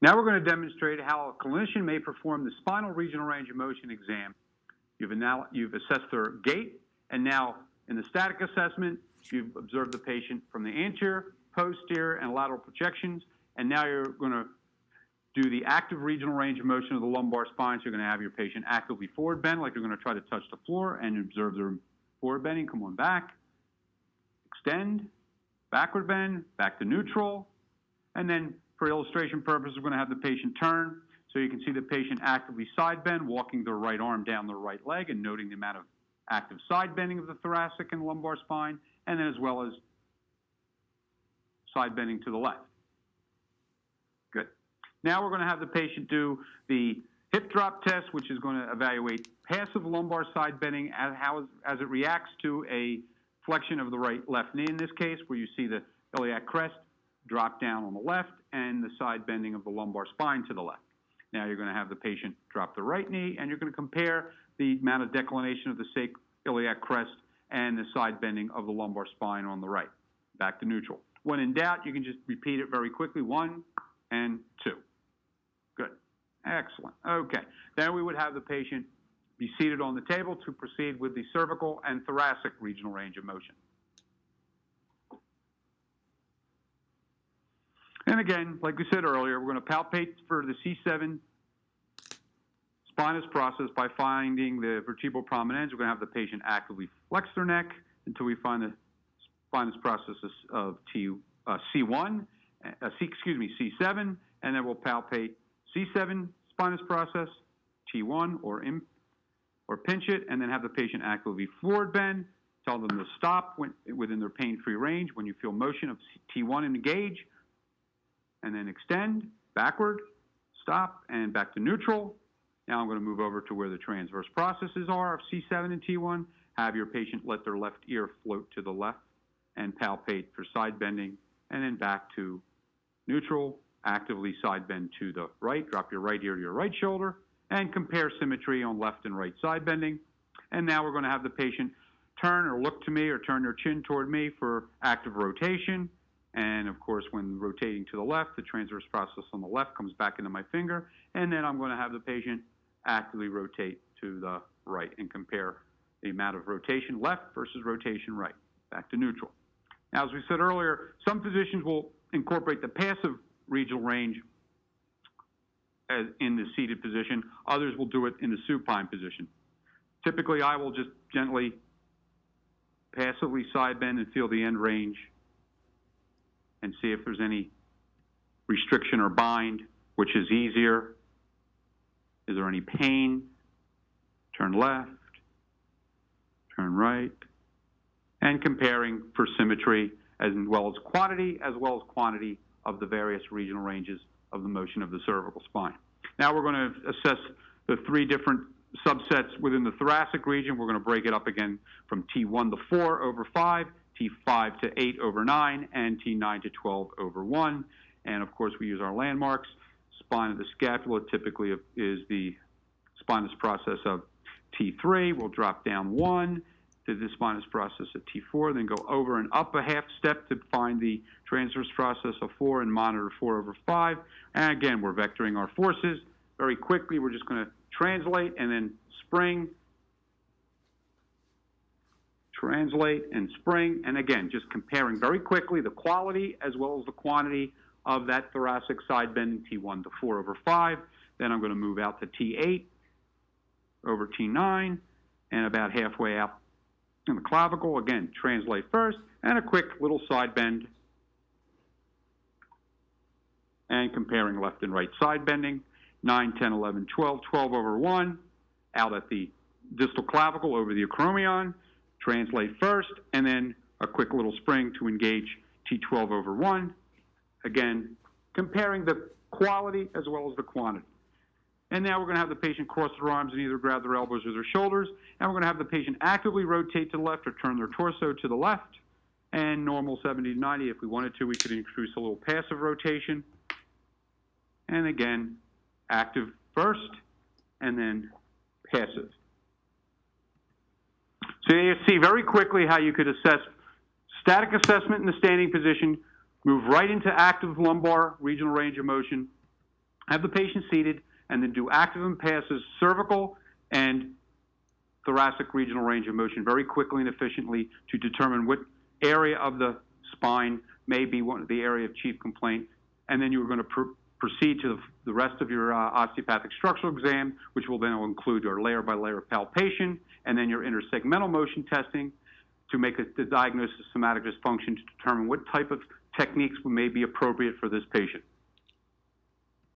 Now we're going to demonstrate how a clinician may perform the spinal regional range of motion exam. You've assessed their gait, and now in the static assessment, you've observed the patient from the anterior, posterior, and lateral projections, and now you're going to do the active regional range of motion of the lumbar spine. So you're going to have your patient actively forward bend, like you're going to try to touch the floor, and observe their forward bending. Come on back, extend, backward bend, back to neutral, and then for illustration purposes, we're going to have the patient turn. So you can see the patient actively side bend, walking their right arm down their right leg and noting the amount of active side bending of the thoracic and lumbar spine, and then as well as side bending to the left. Good. Now we're going to have the patient do the hip drop test, which is going to evaluate passive lumbar side bending as it reacts to a flexion of the left knee in this case, where you see the iliac crest drop down on the left and the side bending of the lumbar spine to the left. Now you're going to have the patient drop the right knee, and you're going to compare the amount of declination of the iliac crest and the side bending of the lumbar spine on the right. Back to neutral. When in doubt, you can just repeat it very quickly, 1 and 2. Good. Excellent. Okay. Then we would have the patient be seated on the table to proceed with the cervical and thoracic regional range of motion. And again, like we said earlier, we're going to palpate for the C7 spinous process by finding the vertebral prominence. We're going to have the patient actively flex their neck until we find the spinous process of C7, and then we'll palpate C7 spinous process, T1, or pinch it, and then have the patient actively forward bend. Tell them to stop within their pain-free range when you feel motion of T1 engage, and then extend, backward, stop, and back to neutral. Now I'm going to move over to where the transverse processes are of C7 and T1. Have your patient let their left ear float to the left and palpate for side bending, and then back to neutral, actively side bend to the right. Drop your right ear to your right shoulder, and compare symmetry on left and right side bending. And now we're going to have the patient turn or look to me or turn their chin toward me for active rotation. And of course, when rotating to the left, the transverse process on the left comes back into my finger. And then I'm going to have the patient actively rotate to the right and compare the amount of rotation left versus rotation right. Back to neutral. Now, as we said earlier, some physicians will incorporate the passive regional range as in the seated position. Others will do it in the supine position. Typically, I will just gently, passively side bend and feel the end range and see if there's any restriction or bind, which is easier. Is there any pain? Turn left, turn right, and comparing for symmetry as well as quantity of the various regional ranges of the motion of the cervical spine. Now we're going to assess the 3 different subsets within the thoracic region. We're going to break it up again from T1 to 4 over 5, T5 to 8 over 9, and T9 to 12 over 1. And of course, we use our landmarks. Spine of the scapula typically is the spinous process of T3. We'll drop down 1 to the spinous process of T4, then go over and up a half step to find the transverse process of 4 and monitor 4 over 5. And again, we're vectoring our forces. Very quickly, we're just going to translate and then spring, translate and spring. And again, just comparing very quickly the quality as well as the quantity of that thoracic side bending T1 to 4 over 5. Then I'm going to move out to T8 over T9 and about halfway out in the clavicle. Again, translate first and a quick little side bend and comparing left and right side bending. 9, 10, 11, 12, 12 over 1, out at the distal clavicle over the acromion, translate first, and then a quick little spring to engage T12 over 1. Again, comparing the quality as well as the quantity. And now we're going to have the patient cross their arms and either grab their elbows or their shoulders, and we're going to have the patient actively rotate to the left or turn their torso to the left, and normal 70 to 90. If we wanted to, we could introduce a little passive rotation. And again, active first, and then passive. So you see very quickly how you could assess static assessment in the standing position, move right into active lumbar regional range of motion, have the patient seated, and then do active and passive cervical and thoracic regional range of motion very quickly and efficiently to determine what area of the spine may be the area of chief complaint. And then you're going to proceed to the rest of your osteopathic structural exam, which will then include your layer-by-layer palpation, and then your intersegmental motion testing to make the diagnosis of somatic dysfunction to determine what type of techniques may be appropriate for this patient.